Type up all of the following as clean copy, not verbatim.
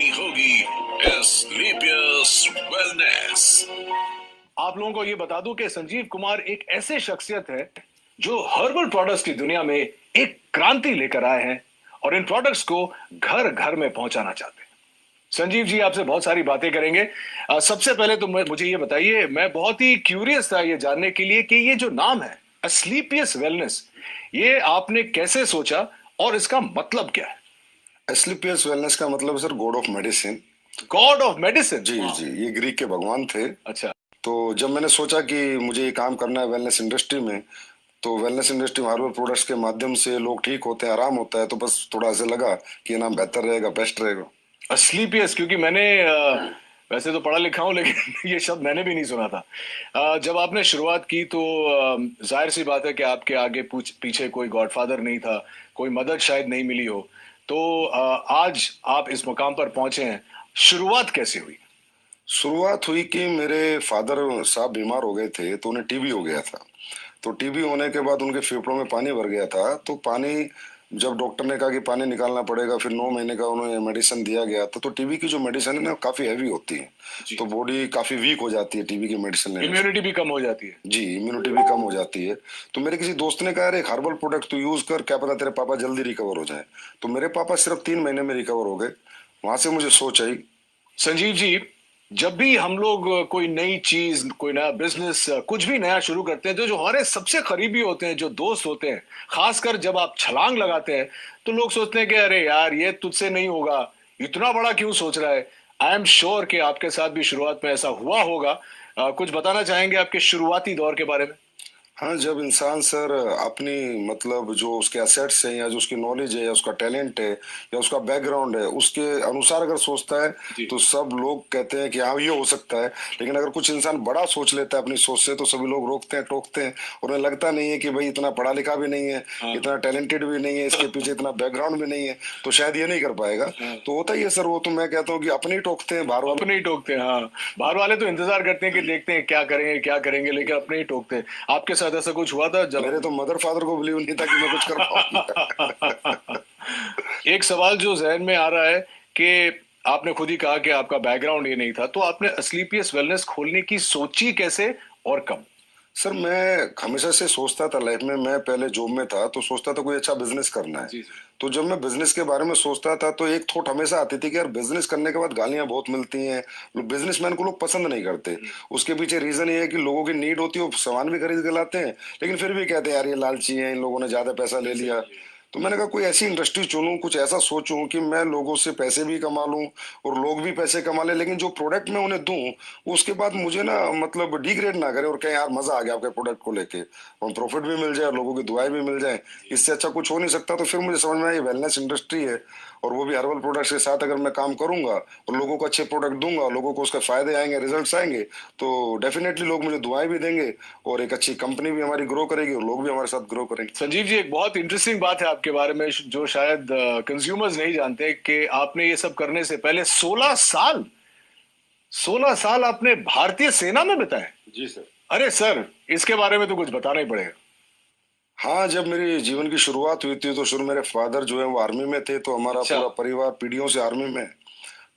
देखनी होगी स्लीपियस वेलनेस। आप लोगों को ये बता दूं कि संजीव कुमार एक ऐसे शख्सियत है जो हर्बल प्रोडक्ट्स की दुनिया में एक क्रांति लेकर आए हैं और इन प्रोडक्ट्स को घर घर में पहुंचाना चाहते हैं। संजीव जी आपसे बहुत सारी बातें करेंगे। सबसे पहले तो मुझे ये बताइए, मैं बहुत ही क्यूरियस था ये जानने के लिए कि ये जो नाम है अस्लीपियस वेलनेस, ये आपने कैसे सोचा और इसका मतलब क्या है? एस्क्लेपियस वेलनेस का मतलब है sir god of medicine. God of medicine? जी जी, ये ग्रीक के भगवान थे। अच्छा। तो जब मैंने सोचा कि मुझे ये काम करना है वेलनेस इंडस्ट्री में, तो वेलनेस इंडस्ट्री में हर्बल प्रोडक्ट्स के माध्यम से लोग ठीक होते हैं, आराम होता है, तो बस थोड़ा ऐसे लगा कि ये नाम बेहतर रहेगा, बेस्ट रहेगा। अस्लीपियस, क्योंकि मैंने वैसे तो पढ़ा लिखा हूं लेकिन ये शब्द मैंने भी नहीं सुना था। जब आपने शुरुआत की तो जाहिर सी बात है कि आपके आगे पीछे कोई गॉडफादर नहीं था, कोई मदद शायद नहीं मिली हो, तो आज आप इस मुकाम पर पहुंचे हैं। शुरुआत कैसे हुई? शुरुआत हुई कि मेरे फादर साहब बीमार हो गए थे, तो उन्हें टीबी हो गया था। तो टीबी होने के बाद उनके फेफड़ों में पानी भर गया था। तो पानी, जब डॉक्टर ने कहा कि पानी निकालना पड़ेगा, फिर 9 महीने का उन्हें मेडिसिन दिया गया था। तो टीबी की जो मेडिसिन है ना, काफी हैवी होती है, तो बॉडी काफी वीक हो जाती है टीबी की मेडिसिन लेने से। इम्यूनिटी भी कम हो जाती है। जी, इम्यूनिटी भी कम हो जाती है। तो मेरे किसी दोस्त ने कहा, अरे एक हर्बल प्रोडक्ट तू यूज कर, क्या पता तेरे पापा जल्दी रिकवर हो जाए। तो मेरे पापा सिर्फ 3 महीने में रिकवर हो गए। वहां से मुझे सोच आई। संजीव जी, जब भी हम लोग कोई नई चीज, कोई नया बिजनेस, कुछ भी नया शुरू करते हैं, तो जो हमारे सबसे करीबी होते हैं, जो दोस्त होते हैं, खासकर जब आप छलांग लगाते हैं, तो लोग सोचते हैं कि अरे यार ये तुझसे नहीं होगा, इतना बड़ा क्यों सोच रहा है। आई एम श्योर कि आपके साथ भी शुरुआत में ऐसा हुआ होगा। कुछ बताना चाहेंगे आपके शुरुआती दौर के बारे में? हाँ, जब इंसान सर अपनी मतलब जो उसके एसेट्स हैं, या जो उसकी नॉलेज है, या उसका टैलेंट है, या उसका बैकग्राउंड है, उसके अनुसार अगर सोचता है तो सब लोग कहते हैं कि हाँ ये हो सकता है। लेकिन अगर कुछ इंसान बड़ा सोच लेता है अपनी सोच से, तो सभी लोग रोकते हैं, टोकते हैं, और उन्हें लगता नहीं है कि भाई इतना पढ़ा लिखा भी नहीं है, इतना टैलेंटेड भी नहीं है, इसके पीछे इतना बैकग्राउंड भी नहीं है, तो शायद ये नहीं कर पाएगा। तो होता ही है सर, वो तो मैं कहता हूँ कि अपने ही टोकते हैं, बाहर वाले अपने ही टोकते हैं। हाँ, बाहर वाले तो इंतजार करते हैं कि देखते हैं क्या करेंगे क्या करेंगे, लेकिन अपने ही टोकते हैं। आपके साथ ऐसा कुछ हुआ था? जब मेरे तो मदर फादर को बिलीव नहीं था कि मैं कुछ कर पाऊंगा। एक सवाल जो जहन में आ रहा है कि आपने खुद ही कहा कि आपका बैकग्राउंड ये नहीं था, तो आपने अस्लीपियस वेलनेस खोलने की सोची कैसे और कब? सर मैं हमेशा से सोचता था लाइफ में, मैं पहले जॉब में था तो सोचता था कोई अच्छा बिजनेस करना है। जी। तो जब मैं बिजनेस के बारे में सोचता था, तो एक थॉट हमेशा आती थी कि यार बिजनेस करने के बाद गालियां बहुत मिलती हैं, बिजनेसमैन को लोग पसंद नहीं करते। उसके पीछे रीजन ये है कि लोगों की नीड होती है, वो सामान भी खरीद के लाते हैं, लेकिन फिर भी कहते हैं यार ये लालची है, इन लोगों ने ज्यादा पैसा ले लिया। तो मैंने कहा कोई ऐसी इंडस्ट्री चुनूं, कुछ ऐसा सोचूं कि मैं लोगों से पैसे भी कमा लूं और लोग भी पैसे कमा ले, लेकिन जो प्रोडक्ट मैं उन्हें दूं उसके बाद मुझे ना मतलब डिग्रेड ना करे और कहें यार मजा आ गया आपके प्रोडक्ट को लेके, और प्रॉफिट भी मिल जाए और लोगों की दुआएं भी मिल जाए। इससे अच्छा कुछ हो नहीं सकता। तो फिर मुझे समझ में आया ये वेलनेस इंडस्ट्री है, और वो भी हर्बल प्रोडक्ट्स के साथ अगर मैं काम करूंगा और लोगों को अच्छे प्रोडक्ट दूंगा, लोगों को उसके फायदे आएंगे, रिजल्ट्स आएंगे, तो डेफिनेटली लोग मुझे दुआएं भी देंगे, और एक अच्छी कंपनी भी हमारी ग्रो करेगी और लोग भी हमारे साथ ग्रो करेंगे। संजीव जी, एक बहुत इंटरेस्टिंग बात है आपके बारे में जो शायद कंज्यूमर्स नहीं जानते, कि आपने ये सब करने से पहले 16 साल आपने भारतीय सेना में बिताए। जी सर। अरे सर, इसके बारे में तो कुछ बताना ही पड़ेगा। हाँ, जब मेरी जीवन की शुरुआत हुई थी तो शुरू मेरे फादर जो है वो आर्मी में थे, तो हमारा अच्छा। पूरा परिवार पीढ़ियों से आर्मी में है।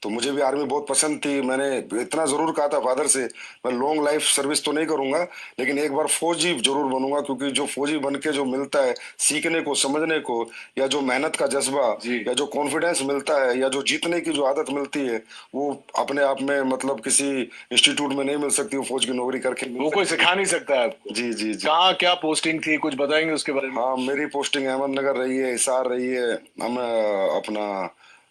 तो मुझे भी आर्मी बहुत पसंद थी। मैंने इतना जरूर कहा था फादर से, मैं लॉन्ग लाइफ सर्विस तो नहीं करूंगा, लेकिन एक बार फौजी जरूर बनूंगा, क्योंकि जो फौजी बन के जो मिलता है सीखने को, समझने को, या जो मेहनत का जज्बा, या जो कॉन्फिडेंस मिलता है, या जो जीतने की जो आदत मिलती है, वो अपने आप में मतलब किसी इंस्टीट्यूट में नहीं मिल सकती, वो फौज की नौकरी करके वो कोई सिखा नहीं सकता है आपको। जी जी जी। कहाँ क्या पोस्टिंग थी, कुछ बताएंगे उसके बारे में? हाँ, मेरी पोस्टिंग अहमदनगर रही है, हिसार रही है, हम अपना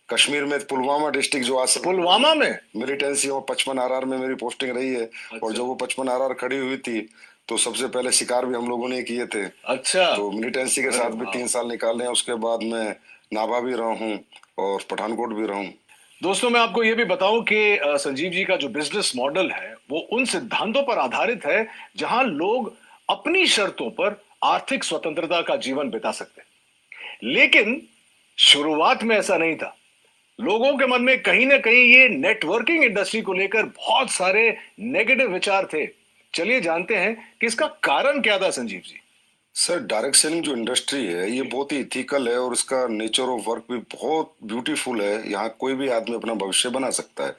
कश्मीर में पुलवामा डिस्ट्रिक्ट जो आज पुलवामा में मिलिटेंसी और 55 आरआर में मेरी पोस्टिंग रही है। और जब वो 55 आरआर खड़ी हुई थी, तो सबसे पहले शिकार भी हम लोगों ने किए थे। अच्छा। तो मिलिटेंसी के साथ भी 3 साल निकाले हैं। उसके बाद मैं नाभा भी रहा हूँ और पठानकोट भी रहा हूँ। दोस्तों, मैं आपको ये भी बताऊं कि संजीव जी का जो बिजनेस मॉडल है वो उन सिद्धांतों पर आधारित है जहां लोग अपनी शर्तों पर आर्थिक स्वतंत्रता का जीवन बिता सकते हैं। लेकिन शुरुआत में ऐसा नहीं था। लोगों के मन में कहीं ना कहीं ये नेटवर्किंग इंडस्ट्री को लेकर बहुत सारे नेगेटिव विचार थे। चलिए जानते हैं कि इसका कारण क्या था, Sanjeev ji. Sir direct selling जो इंडस्ट्री है ये बहुत ही इथिकल है और इसका नेचर ऑफ वर्क भी बहुत ब्यूटीफुल है। यहाँ कोई भी आदमी अपना भविष्य बना सकता है,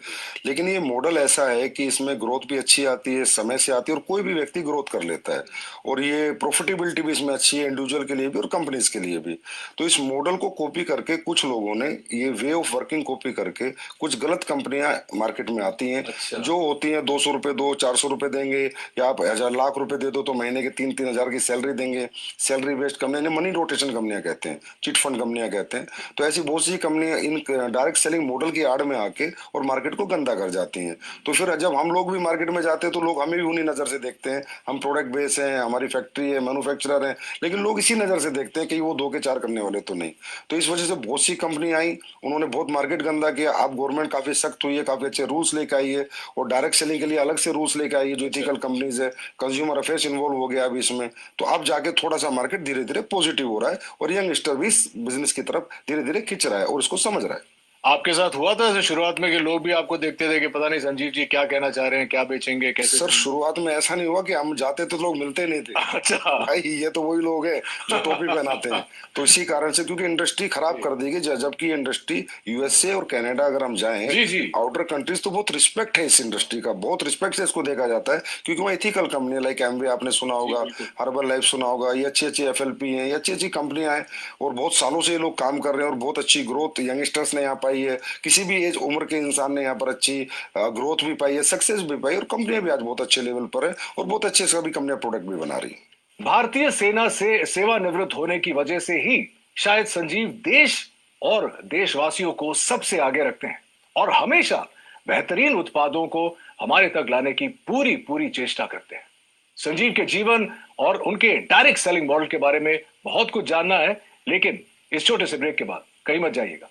लेकिन ये मॉडल ऐसा है कि इसमें ग्रोथ भी अच्छी आती है, समय से आती है और कोई भी व्यक्ति ग्रोथ कर लेता है। और ये प्रॉफिटेबिलिटी भी इसमें अच्छी है, इंडिविजुअल के लिए भी और कंपनीज के लिए भी। तो इस मॉडल को कॉपी करके कुछ लोगों ने ये वे ऑफ वर्किंग कॉपी करके कुछ गलत कंपनियां मार्केट में आती हैं। अच्छा। जो होती हैं 200 रुपए दो, 400 रुपए देंगे, या आप 1,000,000 रुपए दे दो तो महीने के 3-3 हजार की सैलरी देंगे। Salary based company, money rotation कंपनियां कहते हैं, चिट फंड कंपनियां कहते हैं। तो ऐसी बहुत सी कंपनियां इन डायरेक्ट सेलिंग मॉडल की आड़ में आके और मार्केट को गंदा कर जाती हैं। तो फिर जब हम लोग भी मार्केट में जाते हैं तो लोग हमें भी उन्हीं नजर से देखते हैं। हम प्रोडक्ट बेस हैं, हमारी फैक्ट्री है, मैन्युफैक्चरर हैं, लेकिन लोग इसी नजर से देखते हैं कि वो 2 के 4 करने वाले तो नहीं। तो इस वजह से बहुत सी कंपनी आई, उन्होंने बहुत मार्केट गंदा किया। अब गवर्नमेंट काफी सख्त हुई है, काफी अच्छे रूल्स लेकर आई है और डायरेक्ट सेलिंग के लिए अलग से रूल्स लेकर आई है। जो इथिकल कंपनीज है, कंज्यूमर अफेयर्स इन्वॉल्व हो गया अभी इसमें। तो अब जाके थोड़ा सा मार्केट धीरे धीरे पॉजिटिव हो रहा है और यंगस्टर भी इस बिजनेस की तरफ धीरे धीरे खिंच रहा है और इसको समझ रहा है। आपके साथ हुआ था ऐसे शुरुआत में कि लोग भी आपको देखते थे कि पता नहीं संजीव जी क्या कहना चाह रहे हैं, क्या बेचेंगे, कैसे? सर शुरुआत में ऐसा नहीं हुआ कि हम जाते तो लोग मिलते नहीं थे। अच्छा। भाई ये तो वही लोग हैं जो टोपी पहनाते हैं। तो इसी कारण से, क्योंकि इंडस्ट्री खराब कर दी गई, जबकि इंडस्ट्री यूएसए और कनाडा अगर हम जाएं, जी जी। आउटर कंट्रीज, तो बहुत रिस्पेक्ट है इस इंडस्ट्री का, बहुत रिस्पेक्ट से इसको देखा जाता है। क्योंकि वहाँ इथिकल कंपनी लाइक एमवे आपने सुना होगा, हर्बल लाइफ सुना होगा, ये अच्छी अच्छी एफएलपी हैं, ये अच्छी अच्छी कंपनियां हैं और बहुत सालों से ये लोग काम कर रहे हैं और बहुत अच्छी ग्रोथ यंगस्टर्स ने यहाँ पाई है। किसी भी एज उम्र के इंसान ने यहाँ पर अच्छी ग्रोथ भी पाई है, सक्सेस भी पाई, और कंपनियां भी आज बहुत अच्छे लेवल पर है और बहुत अच्छे सभी कंपनियां प्रोडक्ट भी बना रही है। भारतीय सेना से सेवानिवृत्त होने की वजह से ही शायद संजीव देश और देशवासियों को सबसे आगे रखते हैं और हमेशा बेहतरीन उत्पादों को हमारे तक लाने की पूरी पूरी चेष्टा करते हैं। संजीव के जीवन और उनके डायरेक्ट सेलिंग मॉडल के बारे में बहुत कुछ जानना है, लेकिन इस छोटे से ब्रेक के बाद कहीं मत जाइएगा।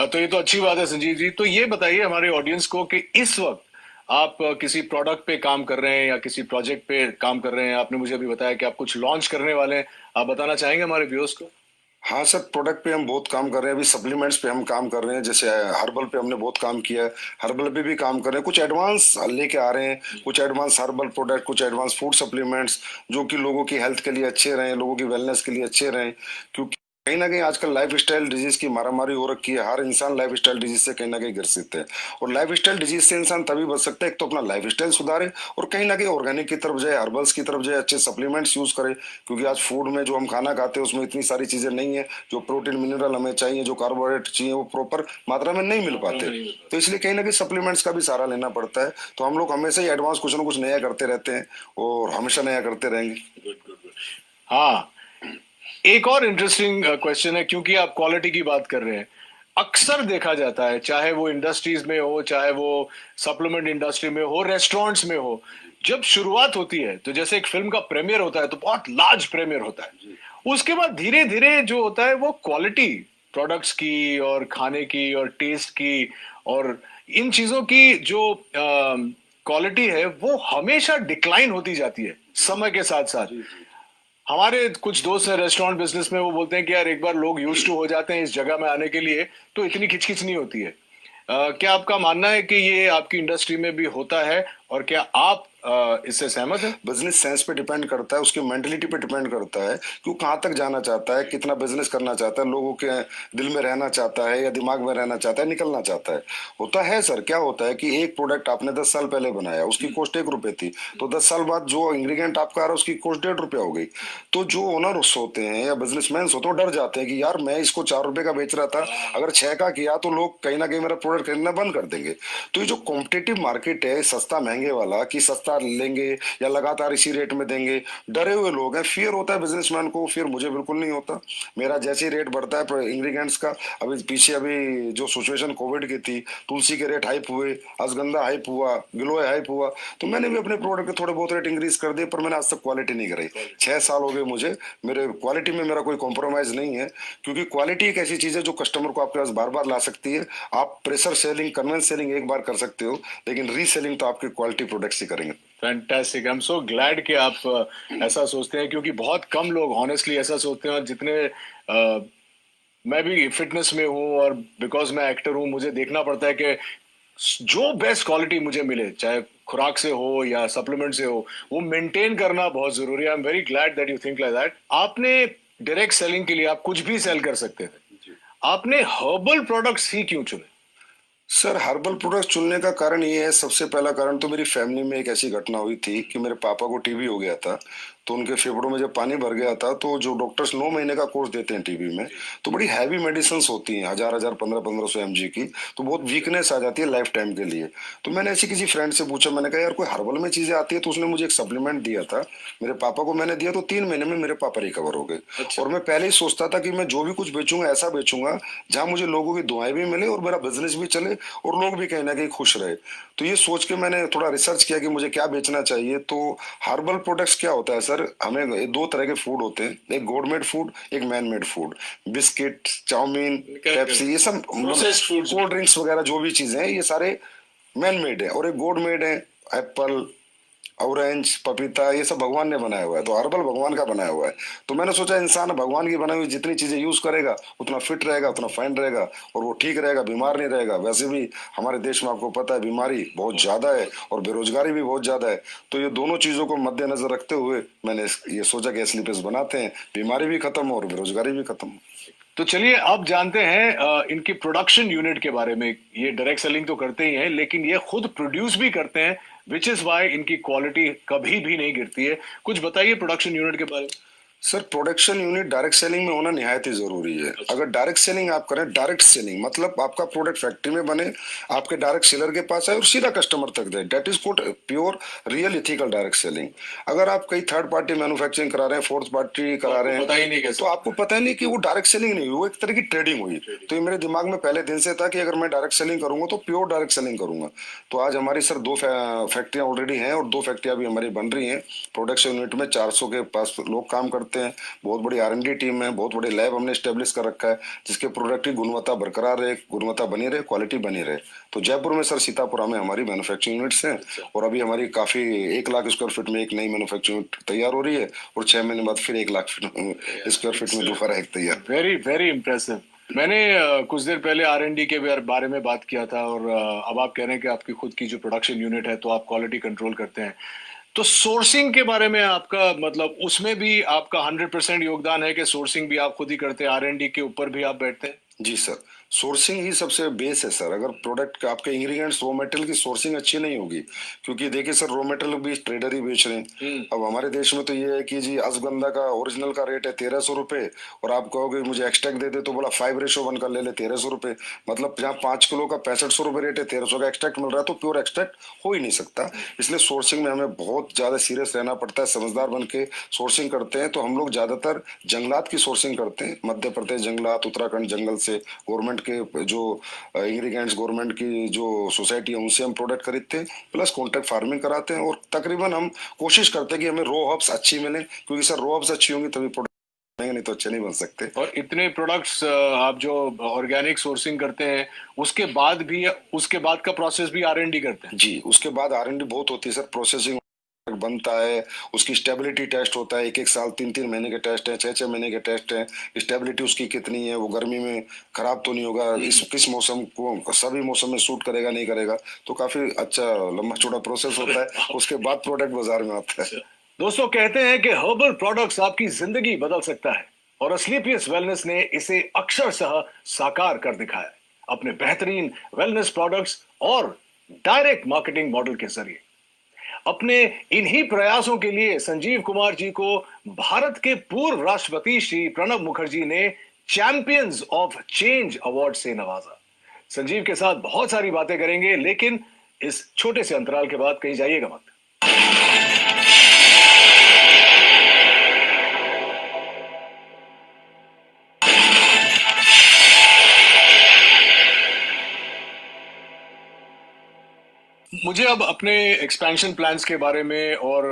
तो ये तो अच्छी बात है संजीव जी। तो ये बताइए हमारे ऑडियंस को कि इस वक्त आप किसी प्रोडक्ट पे काम कर रहे हैं या किसी प्रोजेक्ट पे काम कर रहे हैं। आपने मुझे अभी बताया कि आप कुछ लॉन्च करने वाले हैं, आप बताना चाहेंगे हमारे व्यूअर्स को? हाँ सर, प्रोडक्ट पे हम बहुत काम कर रहे हैं। अभी सप्लीमेंट्स पे हम काम कर रहे हैं, जैसे हर्बल पे हमने बहुत काम किया है, हर्बल पे भी काम कर रहे हैं। कुछ एडवांस लेके आ रहे हैं, कुछ एडवांस हर्बल प्रोडक्ट, कुछ एडवांस फूड सप्लीमेंट्स जो कि लोगों की हेल्थ के लिए अच्छे रहें, लोगों की वेलनेस के लिए अच्छे रहें। क्योंकि कहीं ना कहीं आजकल लाइफ स्टाइल डिजीज की मारामारी हो रखी है। हर इंसान लाइफ स्टाइल डिजीज से कहीं ना कहीं ग्रसित है और लाइफ स्टाइल डिजीज से इंसान तभी बच सकता है, एक तो अपना लाइफ स्टाइल सुधारे और कहीं ना कहीं ऑर्गेनिक की तरफ जाए, हर्बल्स की तरफ जाए, अच्छे सप्लीमेंट्स यूज करे। क्योंकि आज फूड में जो हम खाना खाते हैं उसमें इतनी सारी चीजें नहीं है, जो प्रोटीन मिनरल हमें चाहिए, जो कार्बोहाइड्रेट चाहिए, वो प्रॉपर मात्रा में नहीं मिल पाते। तो इसलिए कहीं ना कहीं सप्लीमेंट्स का भी सहारा लेना पड़ता है। तो हम लोग हमेशा ही एडवांस कुछ ना कुछ नया करते रहते हैं और हमेशा नया करते रहेंगे। हाँ, एक और इंटरेस्टिंग क्वेश्चन है, क्योंकि आप क्वालिटी की बात कर रहे हैं। अक्सर देखा जाता है, चाहे वो इंडस्ट्रीज में हो, चाहे वो सप्लीमेंट इंडस्ट्री में हो, रेस्टोरेंट्स में हो, जब शुरुआत होती है तो जैसे एक फिल्म का प्रीमियर होता है तो बहुत लार्ज प्रीमियर होता है। उसके बाद धीरे धीरे जो होता है वो क्वालिटी प्रोडक्ट्स की और खाने की और टेस्ट की और इन चीजों की जो क्वालिटी है वो हमेशा डिक्लाइन होती जाती है समय के साथ साथ। हमारे कुछ दोस्त हैं रेस्टोरेंट बिजनेस में, वो बोलते हैं कि यार एक बार लोग यूज टू हो जाते हैं इस जगह में आने के लिए तो इतनी खिचखिच नहीं होती है। क्या आपका मानना है कि ये आपकी इंडस्ट्री में भी होता है और क्या आप इससे सहमत हैं? बिजनेस सेंस पे डिपेंड करता है, उसकी मेंटलिटी पे डिपेंड करता है कि वो कहाँ तक जाना चाहता है, कितना बिजनेस करना चाहता है, लोगों के दिल में रहना चाहता है या दिमाग में रहना चाहता है, निकलना चाहता है। होता है सर, क्या होता है कि एक प्रोडक्ट आपने 10 साल पहले बनाया, उसकी कॉस्ट 1 रुपए थी, तो 10 साल बाद जो इंग्रेडिएंट आपका आ रहा है उसकी कॉस्ट 1.5 रुपया हो गई। तो जो ओनर्स होते हैं या बिजनेसमैन होते हैं वो डर जाते हैं कि यार मैं इसको 4 रुपए का बेच रहा था, अगर 6 का किया तो लोग कहीं ना कहीं मेरा प्रोडक्ट खरीदना बंद कर देंगे। तो ये जो कॉम्पिटेटिव मार्केट है सस्ता महंगे वाला, कि सस्ता लेंगे या लगातार इसी रेट में देंगे, डरे हुए लोग हैं। फियर होता है बिजनेसमैन को, फियर मुझे बिल्कुल नहीं होता। मेरा जैसे ही रेट बढ़ता है इंग्रेडिएंट्स का, अभी पीछे अभी जो सिचुएशन कोविड की थी, तुलसी के रेट हाइप हुए, अश्वगंधा हाइप हुआ, गिलोय हाइप हुआ, तो मैंने भी अपने प्रोडक्ट के थोड़े बहुत रेट इंक्रीज कर दिए, पर मैंने आज तक क्वालिटी नहीं कराई। 6 साल हो गए मुझे, मेरे क्वालिटी में मेरा कोई कॉम्प्रोमाइज नहीं है। क्योंकि क्वालिटी एक ऐसी चीज है जो कस्टमर को आपके पास बार बार ला सकती है। आप प्रेशर सेलिंग, कन्वेंस सेलिंग एक बार कर सकते हो, लेकिन रीसेलिंग तो आपके क्वालिटी प्रोडक्ट्स ही करेंगे। Fantastic, I am so glad कि आप ऐसा सोचते हैं, क्योंकि बहुत कम लोग ऑनेस्टली ऐसा सोचते हैं और जितने मैं भी फिटनेस में हूँ और बिकॉज मैं एक्टर हूँ, मुझे देखना पड़ता है कि जो बेस्ट क्वालिटी मुझे मिले, चाहे खुराक से हो या सप्लीमेंट से हो, वो मेंटेन करना बहुत जरूरी है। I am very glad that you think like that. आपने डायरेक्ट सेलिंग के लिए आप कुछ भी सेल कर सकते थे, आपने हर्बल प्रोडक्ट्स ही क्यों चुने? सर, हर्बल प्रोडक्ट चुनने का कारण ये है, सबसे पहला कारण तो मेरी फैमिली में एक ऐसी घटना हुई थी कि मेरे पापा को टीबी हो गया था। तो उनके फेफड़ों में जब पानी भर गया था, तो जो डॉक्टर्स 9 महीने का कोर्स देते हैं टीबी में, तो बड़ी हैवी मेडिसिन होती हैं, 1000 1500 mg की, तो बहुत वीकनेस आ जाती है लाइफ टाइम के लिए। तो मैंने ऐसी किसी फ्रेंड से पूछा, मैंने कहा यार कोई हर्बल में चीजें आती है, तो उसने मुझे एक सप्लीमेंट दिया था। मेरे पापा को मैंने दिया तो 3 महीने में मेरे पापा रिकवर हो गए। अच्छा। और मैं पहले ही सोचता था कि मैं जो भी कुछ बेचूंगा ऐसा बेचूंगा जहां मुझे लोगों की दुआएं भी मिले और मेरा बिजनेस भी चले और लोग भी कहीं ना कहीं खुश रहे। तो ये सोच के मैंने थोड़ा रिसर्च किया कि मुझे क्या बेचना चाहिए। तो हर्बल प्रोडक्ट्स क्या होता है सर, हमें दो तरह के फूड होते हैं, एक गॉड मेड फूड, एक man made food. Biscuit, chowmein, Pepsi, ये सब Processed foods। कोल्ड ड्रिंक्स वगैरह जो भी चीजें हैं, ये सारे मैन मेड है। और एक गॉड मेड है, एप्पल, ऑरेंज, पपीता, ये सब भगवान ने बनाया हुआ है। तो हर्बल भगवान का बनाया हुआ है। तो मैंने सोचा इंसान भगवान की बनाई हुई जितनी चीजें यूज करेगा उतना फिट रहेगा, उतना फाइन रहेगा और वो ठीक रहेगा, बीमार नहीं रहेगा। वैसे भी हमारे देश में आपको पता है बीमारी बहुत ज्यादा है और बेरोजगारी भी बहुत ज्यादा है। तो ये दोनों चीजों को मद्देनजर रखते हुए मैंने ये सोचा कि एस्लीपियस बनाते हैं, बीमारी भी खत्म हो और बेरोजगारी भी खत्म हो। तो चलिए अब जानते हैं इनकी प्रोडक्शन यूनिट के बारे में। ये डायरेक्ट सेलिंग तो करते ही हैं, लेकिन ये खुद प्रोड्यूस भी करते हैं, विच इज वाई इनकी क्वालिटी कभी भी नहीं गिरती है। कुछ बताइए प्रोडक्शन यूनिट के बारे में। Sir, production unit direct selling में होना निहायत ही जरूरी है। अगर डायरेक्ट सेलिंग आप करें, डायरेक्ट सेलिंग मतलब आपका प्रोडक्ट फैक्ट्री में बने, आपके डायरेक्ट सेलर के पास आए और सीधा कस्टमर तक दे, that is called pure real ethical direct selling. अगर आप कई थर्ड पार्टी मैन्युफैक्चरिंग करा रहे हैं, फोर्थ पार्टी करा रहे पता ही नहीं हैं, कैसे। तो आपको पता ही नहीं कि वो डायरेक्ट सेलिंग नहीं हुई, वो एक तरह की ट्रेडिंग हुई। तो ये मेरे दिमाग में पहले दिन से था कि अगर मैं डायरेक्ट सेलिंग करूंगा तो प्योर डायरेक्ट सेलिंग करूंगा। तो आज हमारी सर दो फैक्ट्रियां ऑलरेडी हैं और दो फैक्ट्रियां भी हमारी बन रही हैं। प्रोडक्शन यूनिट में 400 के पास लोग काम करते हैं। बहुत बड़ी R&D टीम है, बहुत बड़े लैब हमने स्टेब्लिश कर रखा है जिसके प्रोडक्ट की गुणवत्ता बरकरार रहे, गुणवत्ता बनी रहे, क्वालिटी बनी रहे। तो जयपुर में सर सीतापुरा में हमारी मैन्युफैक्चरिंग यूनिट्स हैं और अभी हमारी काफी 1 लाख स्क्वायर फीट में एक नई मैन्युफैक्चरिंग यूनिट तैयार हो रही है और 6 महीने बाद फिर 1 लाख स्क्वायर फीट में दोबारा एक तैयार। Very very impressive. मैंने कुछ देर पहले R&D के बारे में बात किया था और अब आप कह रहे हैं कि आपकी खुद की जो प्रोडक्शन यूनिट है, तो आप क्वालिटी कंट्रोल करते हैं। तो सोर्सिंग के बारे में आपका मतलब, उसमें भी आपका 100% योगदान है कि सोर्सिंग भी आप खुद ही करते हैं, R&D के ऊपर भी आप बैठते हैं? जी सर, सोर्सिंग ही सबसे बेस है सर। अगर प्रोडक्ट का आपके इंग्रेडिएंट्स रॉ मटेरियल की सोर्सिंग अच्छी नहीं होगी, क्योंकि देखिए सर रॉ मटेरियल भी ट्रेडर ही बेच रहे हैं। अब हमारे देश में तो ये है कि जी अश्वगंधा का ओरिजिनल का रेट है 1300 रुपए और आप कहोगे मुझे एक्सट्रैक्ट दे दे तो बोला 5:1 का ले ले 1300 रुपए। मतलब जहाँ 5 किलो का 6500 रुपए रेट है, 1300 का एक्सट्रैक्ट मिल रहा है, तो प्योर एक्सट्रैक्ट हो ही नहीं सकता। इसलिए सोर्सिंग में हमें बहुत ज्यादा सीरियस रहना पड़ता है, समझदार बन के सोर्सिंग करते हैं। तो हम लोग ज्यादातर जंगलात की सोर्सिंग करते हैं, मध्य प्रदेश जंगलात, उत्तराखंड जंगल से, गवर्नमेंट के जो इंग्रेडिएंट्स गवर्नमेंट की जो सोसाइटी है उनसे हम प्रोडक्ट खरीदते हैं, प्लस कॉन्ट्रैक्ट फार्मिंग कराते हैं। और तकरीबन हम कोशिश करते हैं कि हमें रॉ हर्ब्स अच्छी मिले, क्योंकि सर रॉ हर्ब्स अच्छी होंगी तभी प्रोडक्ट बनेंगे, नहीं तो अच्छे नहीं बन सकते। और इतने प्रोडक्ट्स आप जो ऑर्गेनिक सोर्सिंग करते हैं, उसके बाद भी, उसके बाद का प्रोसेस भी R&D करते हैं? जी, उसके बाद R&D बहुत होती है सर। प्रोसेसिंग बनता है, उसकी स्टेबिलिटी टेस्ट होता है, 1-1 साल 3-3 महीने के टेस्ट है, 6-6 महीने के टेस्ट है। स्टेबिलिटी उसकी कितनी है, वो गर्मी में खराब तो नहीं होगा, इस किस मौसम को सभी मौसम में सूट करेगा नहीं करेगा। तो काफी अच्छा लंबा चौड़ा प्रोसेस होता है, उसके बाद प्रोडक्ट बाजार में आता है। दोस्तों, कहते हैं कि हर्बल प्रोडक्ट्स आपकी जिंदगी बदल सकता है और असलीपियस वेलनेस ने इसे अक्षरशः साकार कर दिखाया अपने बेहतरीन वेलनेस प्रोडक्ट्स और डायरेक्ट मार्केटिंग मॉडल के जरिए। अपने इन्हीं प्रयासों के लिए संजीव कुमार जी को भारत के पूर्व राष्ट्रपति श्री प्रणब मुखर्जी ने चैंपियंस ऑफ चेंज अवार्ड से नवाजा। संजीव के साथ बहुत सारी बातें करेंगे, लेकिन इस छोटे से अंतराल के बाद कहीं जाइएगा मत। मुझे अब अपने एक्सपेंशन प्लान्स के बारे में और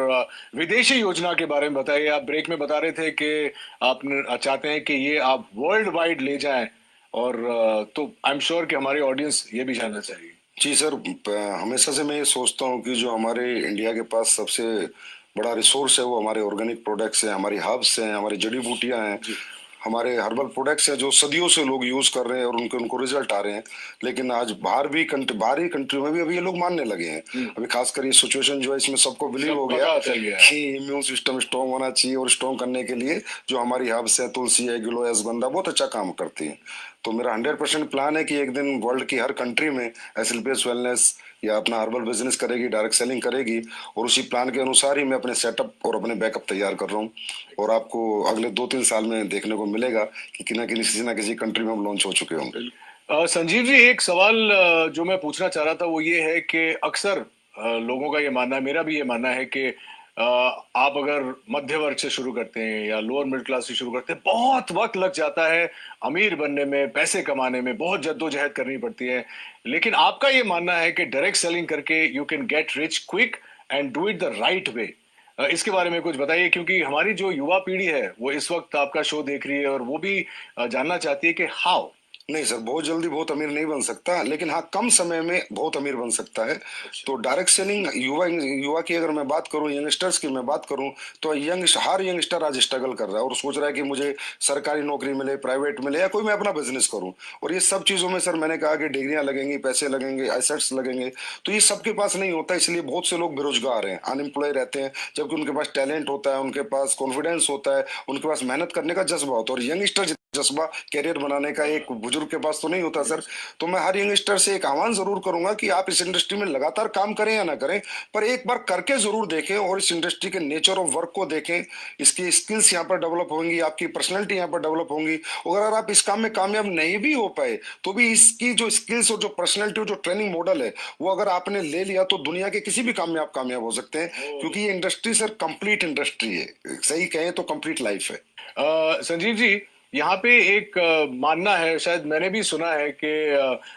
विदेशी योजना के बारे में बताइए। आप ब्रेक में बता रहे थे कि आप चाहते हैं कि ये आप वर्ल्ड वाइड ले जाएं, और तो आई एम श्योर कि हमारी ऑडियंस ये भी जानना चाहिए। जी सर, हमेशा से मैं ये सोचता हूँ कि जो हमारे इंडिया के पास सबसे बड़ा रिसोर्स है वो हमारे ऑर्गेनिक प्रोडक्ट्स हैं, हमारी हर्ब्स हैं, हमारी जड़ी बूटियां हैं। हमारे हर्बल प्रोडक्ट्स हैं जो सदियों से लोग यूज कर रहे हैं और उनके उनको रिजल्ट आ रहे हैं। लेकिन आज बाहरी कंट्री में भी अभी ये लोग मानने लगे हैं। अभी खासकर ये सिचुएशन जो है इसमें सबको बिलीव हो गया पता चल गया कि इम्यून सिस्टम स्ट्रांग होना चाहिए, और स्ट्रांग करने के लिए जो हमारी हर्ब्स है, तुलसी है, गिलोय, अश्वगंधा बहुत अच्छा काम करती है। तो मेरा 100% प्लान है कि एक दिन वर्ल्ड की हर कंट्री में एसएलपीएस वेलनेस या अपना हर्बल बिजनेस करेगी, डायरेक्ट सेलिंग करेगी, और उसी प्लान के अनुसार ही मैं अपने सेटअप और अपने बैकअप तैयार कर रहा हूँ। और आपको अगले 2-3 साल में देखने को मिलेगा कि किसी ना किसी कंट्री में हम लॉन्च हो चुके होंगे। संजीव जी, एक सवाल जो मैं पूछना चाह रहा था वो ये है कि अक्सर लोगों का ये मानना है, मेरा भी ये मानना है कि आप अगर मध्य वर्ग से शुरू करते हैं या लोअर मिडिल क्लास से शुरू करते हैं, बहुत वक्त लग जाता है अमीर बनने में, पैसे कमाने में, बहुत जद्दोजहद करनी पड़ती है। लेकिन आपका ये मानना है कि डायरेक्ट सेलिंग करके you can get rich quick and do it the right way. इसके बारे में कुछ बताइए, क्योंकि हमारी जो युवा पीढ़ी है वो इस वक्त आपका शो देख रही है और वो भी जानना चाहती है कि हाउ। नहीं सर, बहुत जल्दी बहुत अमीर नहीं बन सकता, लेकिन हाँ कम समय में बहुत अमीर बन सकता है। तो डायरेक्ट सेलिंग युवा की अगर मैं बात करूं, यंगस्टर्स की मैं बात करूं, तो हर यंगस्टर आज स्ट्रगल कर रहा है और सोच रहा है कि मुझे सरकारी नौकरी मिले, प्राइवेट मिले, या कोई मैं अपना बिजनेस करूं। और ये सब चीजों में सर मैंने कहा कि डिग्रियां लगेंगी, पैसे लगेंगे, एसेट्स लगेंगे, तो ये सबके पास नहीं होता। इसलिए बहुत से लोग बेरोजगार हैं, अनएम्प्लॉय रहते हैं, जबकि उनके पास टैलेंट होता है, उनके पास कॉन्फिडेंस होता है, उनके पास मेहनत करने का जज्बा होता है। और यंगस्टर जज्बा कैरियर बनाने का एक बुजुर्ग के पास तो नहीं होता सर। तो मैं हर यंगस्टर से एक आह्वान जरूर करूंगा कि आप इस इंडस्ट्री में लगातार काम करें या ना करें, पर एक बार करके जरूर देखें और इस इंडस्ट्री के नेचर ऑफ वर्क को देखें। इसकी स्किल्स यहाँ पर डेवलप होंगी, आपकी पर्सनैलिटी यहाँ पर डेवलप होंगी। और अगर आप इस काम में कामयाब नहीं भी हो पाए तो भी इसकी जो स्किल्स और जो पर्सनैलिटी और जो ट्रेनिंग मॉडल है वो अगर आपने ले लिया तो दुनिया के किसी भी काम में आप कामयाब हो सकते हैं। क्योंकि ये इंडस्ट्री सर कंप्लीट इंडस्ट्री है, सही कहें तो कंप्लीट लाइफ है। संजीव जी, यहाँ पे एक मानना है, शायद मैंने भी सुना है कि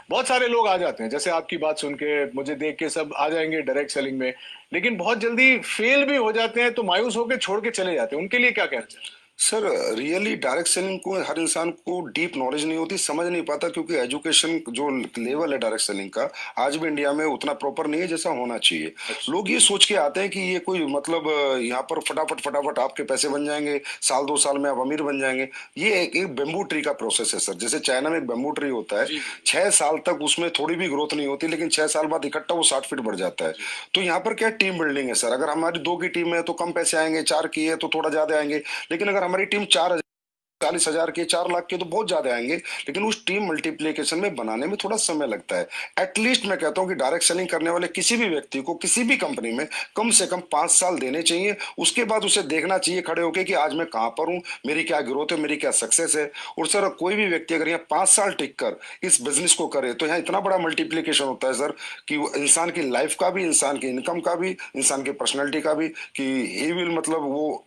बहुत सारे लोग आ जाते हैं, जैसे आपकी बात सुन के मुझे देख के सब आ जाएंगे डायरेक्ट सेलिंग में, लेकिन बहुत जल्दी फेल भी हो जाते हैं तो मायूस होकर छोड़ के चले जाते हैं। उनके लिए क्या कहना चाहिए? सर रियली डायरेक्ट सेलिंग को हर इंसान को डीप नॉलेज नहीं होती, समझ नहीं पाता, क्योंकि एजुकेशन जो लेवल है डायरेक्ट सेलिंग का आज भी इंडिया में उतना प्रॉपर नहीं है जैसा होना चाहिए। लोग ये सोच के आते हैं कि ये कोई मतलब यहाँ पर फटाफट आपके पैसे बन जाएंगे, 1-2 साल में आप अमीर बन जाएंगे। ये एक बेम्बू ट्री का प्रोसेस है सर। जैसे चाइना में एक बेम्बू ट्री होता है, 6 साल तक उसमें थोड़ी भी ग्रोथ नहीं होती, लेकिन 6 साल बाद इकट्ठा वो 60 फीट बढ़ जाता है। तो यहाँ पर क्या टीम बिल्डिंग है सर। अगर हमारी 2 की टीम है तो कम पैसे आएंगे, 4 की है तो थोड़ा ज्यादा आएंगे, लेकिन अगर हमारी टीम 40,000 के, 4 लाख के, तो बहुत ज्यादा आएंगे। लेकिन उस टीम मल्टीप्लीकेशन में बनाने में थोड़ा समय लगता है। एटलीस्ट मैं कहता हूं कि डायरेक्ट सेलिंग करने वाले किसी भी व्यक्ति को किसी भी कंपनी में कम से कम 5 साल देने चाहिए। उसके बाद उसे देखना चाहिए खड़े होकर कि आज मैं कहां पर हूं, मेरी क्या ग्रोथ है, मेरी क्या सक्सेस है। और सर कोई भी व्यक्ति अगर यहाँ 5 साल टिक कर इस बिजनेस को करे तो यहाँ इतना बड़ा मल्टीप्लीकेशन होता है सर कि इंसान की लाइफ का भी, इंसान की इनकम का भी, इंसान की पर्सनैलिटी का भी, कि ही विल मतलब वो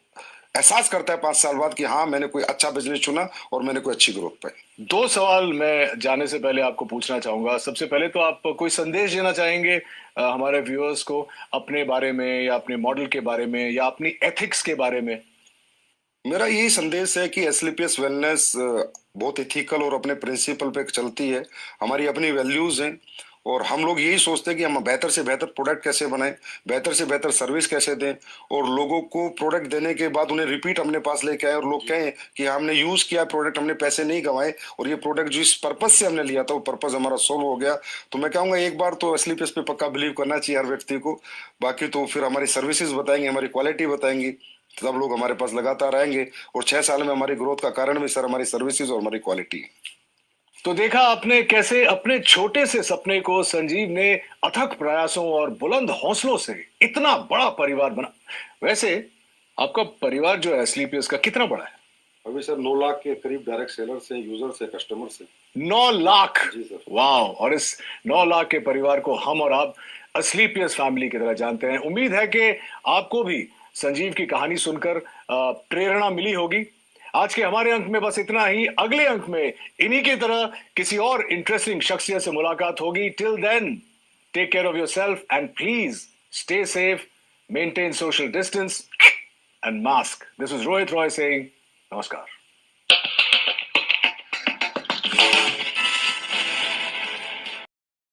एहसास करता है 5 साल बाद कि हाँ मैंने कोई अच्छा बिजनेस चुना और मैंने कोई अच्छी ग्रोथ पाई। 2 सवाल मैं जाने से पहले आपको पूछना चाहूंगा। सबसे पहले तो आप कोई संदेश देना चाहेंगे हमारे व्यूअर्स को अपने बारे में, या अपने मॉडल के बारे में, या अपनी एथिक्स के बारे में? मेरा यही संदेश है कि एसएलपीएस वेलनेस बहुत इथिकल और अपने प्रिंसिपल पे चलती है। हमारी अपनी वैल्यूज हैं और हम लोग यही सोचते हैं कि हम बेहतर से बेहतर प्रोडक्ट कैसे बनाएं, बेहतर से बेहतर सर्विस कैसे दें, और लोगों को प्रोडक्ट देने के बाद उन्हें रिपीट अपने पास लेके आए और लोग कहें कि हमने यूज किया प्रोडक्ट, हमने पैसे नहीं गंवाए, और ये प्रोडक्ट जिस पर्पज से हमने लिया था वो पर्पज हमारा सोल्व हो गया। तो मैं कहूंगा एक बार तो एसएलपीएस पे पक्का बिलीव करना चाहिए हर व्यक्ति को। बाकी तो फिर हमारी सर्विसेज बताएंगे, हमारी क्वालिटी बताएंगी, तब लोग हमारे पास लगातार आएंगे। और 6 साल में हमारी ग्रोथ का कारण भी सर हमारी सर्विसेज और हमारी क्वालिटी है। तो देखा आपने कैसे अपने छोटे से सपने को संजीव ने अथक प्रयासों और बुलंद हौसलों से इतना बड़ा परिवार बना। वैसे आपका परिवार जो है एसएलपीएस का कितना बड़ा है? अभी सर 9 लाख के करीब डायरेक्ट सेलर से, यूजर से, कस्टमर से। 9 लाख? जी सर। वाह! और इस 9 लाख के परिवार को हम और आप एसएलपीएस फैमिली की तरह जानते हैं। उम्मीद है कि आपको भी संजीव की कहानी सुनकर प्रेरणा मिली होगी। आज के हमारे अंक में बस इतना ही। अगले अंक में इन्हीं की तरह किसी और इंटरेस्टिंग शख्सियत से मुलाकात होगी। Till then, take care of yourself and please stay safe, maintain social distance and mask. This is Rohit Roy saying नमस्कार।